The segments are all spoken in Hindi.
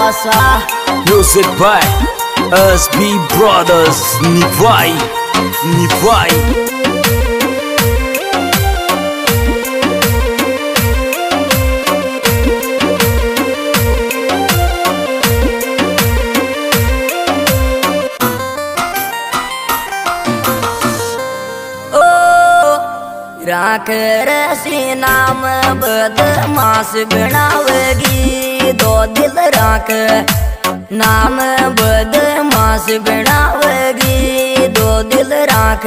Asa. Music by SB Brothers. Nivai, Nivai. राख रसी नाम बदमाश बनावेगी, दो दिल राख नाम बदमाश बनावेगी, दो दिल राख।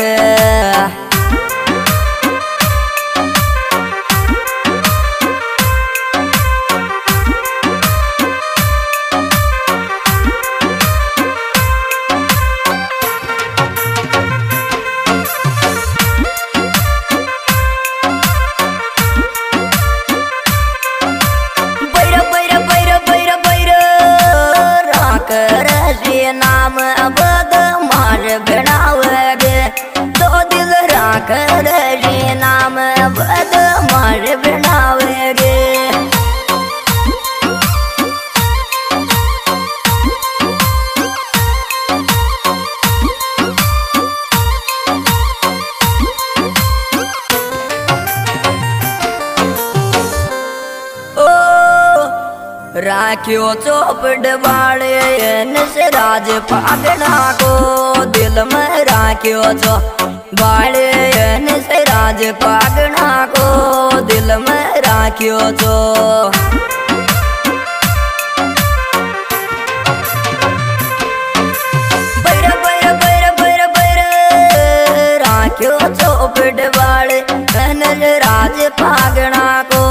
नाम बदमाश बनावेगे, दो दिल राख रे नाम बदमाश बनावेगे। राखियो चौपड़ वाले से राज पागना को, दिल में राखियो वाले से राज पागना को, दिल में राखियो चो। बैर बैर बैर बैर बैर राखियो चौपड़ वाले राज पागना को,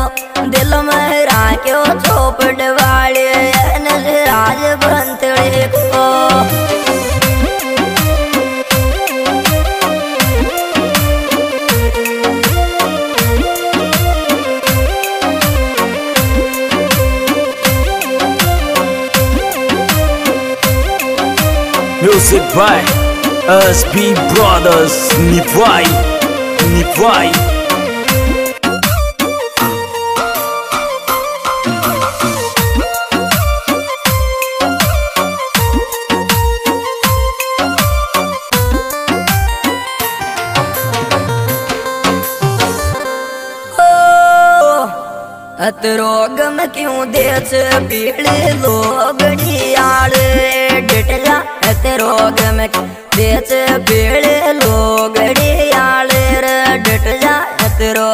दिल में राखियो चौपड़ वाले राज बंतड़े को। Music by SB Brothers. Nivai, Nivai. अतरोगम क्यों देश पीड़े लोगड़ियाल डटला, अतरोगम देश पीड़े लोगड़ियाल डटला अतरो।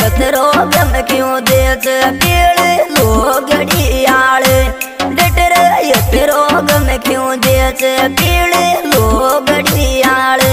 अतरोगम क्यों देश पीड़े लोगड़ियाल डटर, अतरोगम क्यों देश पीड़े लोगड़ियाल।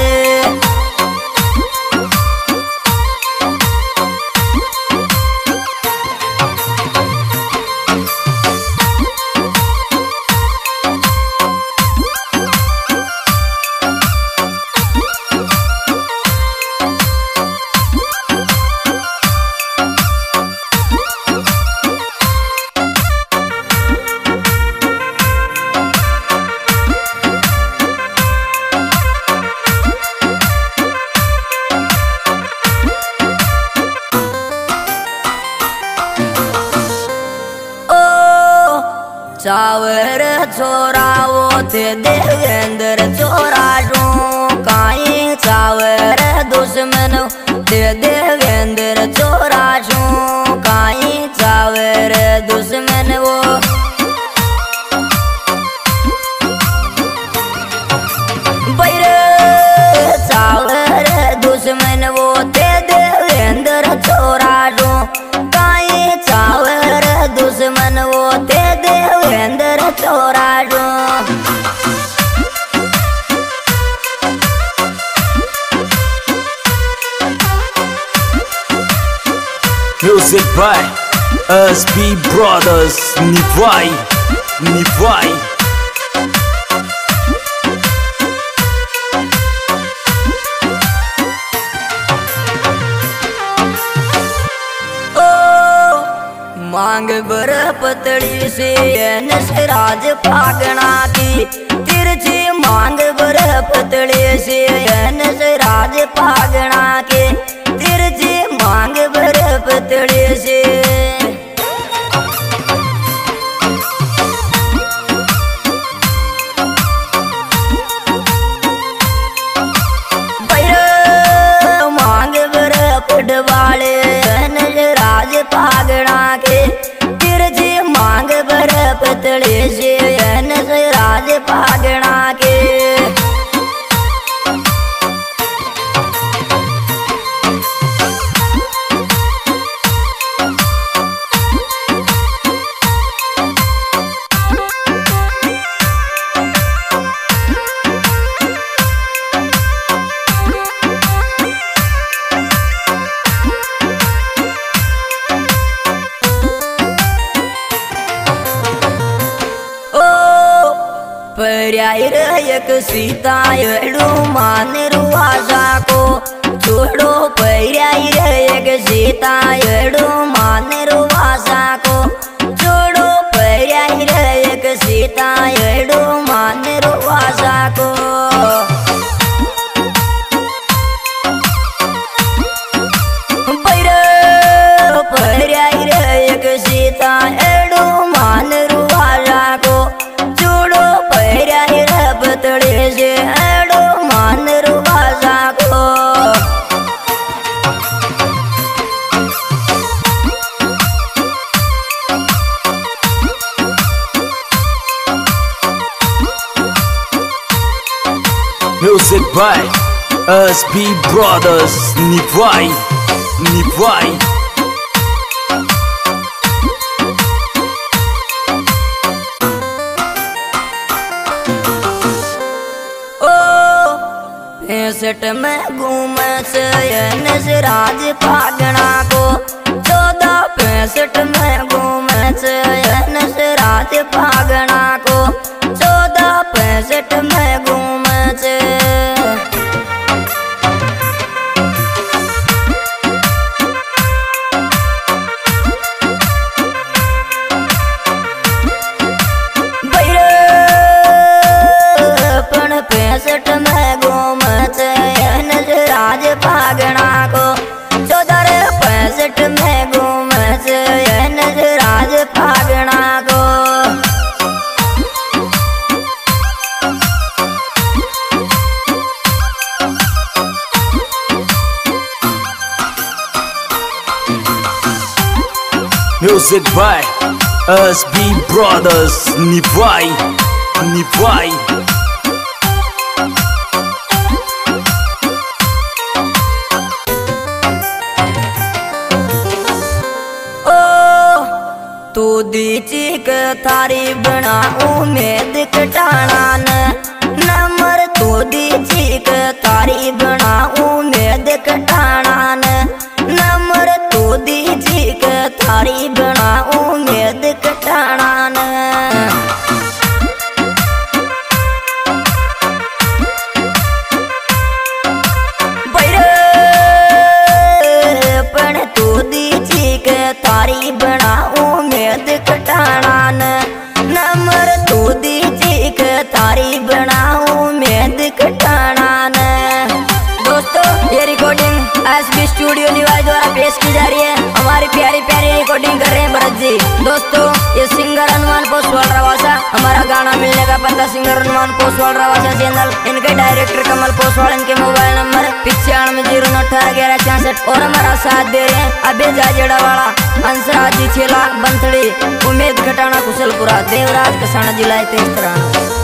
चावर छोराओ थे देवेंद्र छोराजू, काई चावर दुश्मन थे देवेंद्र छोराजू, काई चावर दुश्मन वो। बैर चावर दुश्मन वो थे देवेंद्र छोराजू, काई चावर दुश्मन वो थे Devendra छोराजू। Music by SB Brothers. Nivai, Nivai. मांग बर पतड़ी से नसराज पागना की, तिरछी मांग बर पतड़ी से नसराज पागना के, तिरछी फागणा के। पर्यायर एक सीता एडू मान रुआजा को छोड़ो। पर्यायर एक सीता एडू मान रुआजा को छोड़ो। पर्यायर एक सीता एडू मान रुआजा को। पर्यायर एक सीता एडू मान रुआजा को छोड़ो। पर्यायर बतड़े से एडो मान रुआजा को। Music by SB Brothers Nivai. पैंसठ में घूमे से नजराज फागणा को। 1465 में घूमे से नजराज फागणा को। 1465 में घूमे से। पण 65 में घूमे से नजराज फागणा को। 1465 में घूमे से नजराज फागणा को। Music by SB Brothers Nivai. तू दीची के थारी बना उम्मीद कटाना नंबर। तू दीची के थारी बना उम्मीद कटाना नंबर। तू दीची के थारी बना उम्मीद कटाना। पण तू दीची के थारी बना उम्मीद कटाना नंबर। तू दीची के थारी बना उम्मीद कटाना। दोस्तों ये रिकॉर्डिंग SB स्टूडियो निवाई द्वारा पेश की जा रही है। हमारी प्यारी रिकॉर्डिंग कर रहे हैं भरत जी। दोस्तों ये सिंगर हनुमान पोसवाल रवासा। हमारा गाना मिलने का पता सिंगर हनुमान पोसवाल रवासा चैनल। इनके डायरेक्टर कमल पोसवाल। इनके मोबाइल नंबर 9509181166 और हमारा साथ दे रहे हैं अभी जाजेड़ा वाला हंसराज जी छेला बंथड़ी उम्मीद घटाना कुशलपुरा देवराज कसाना जिला तेज तरह।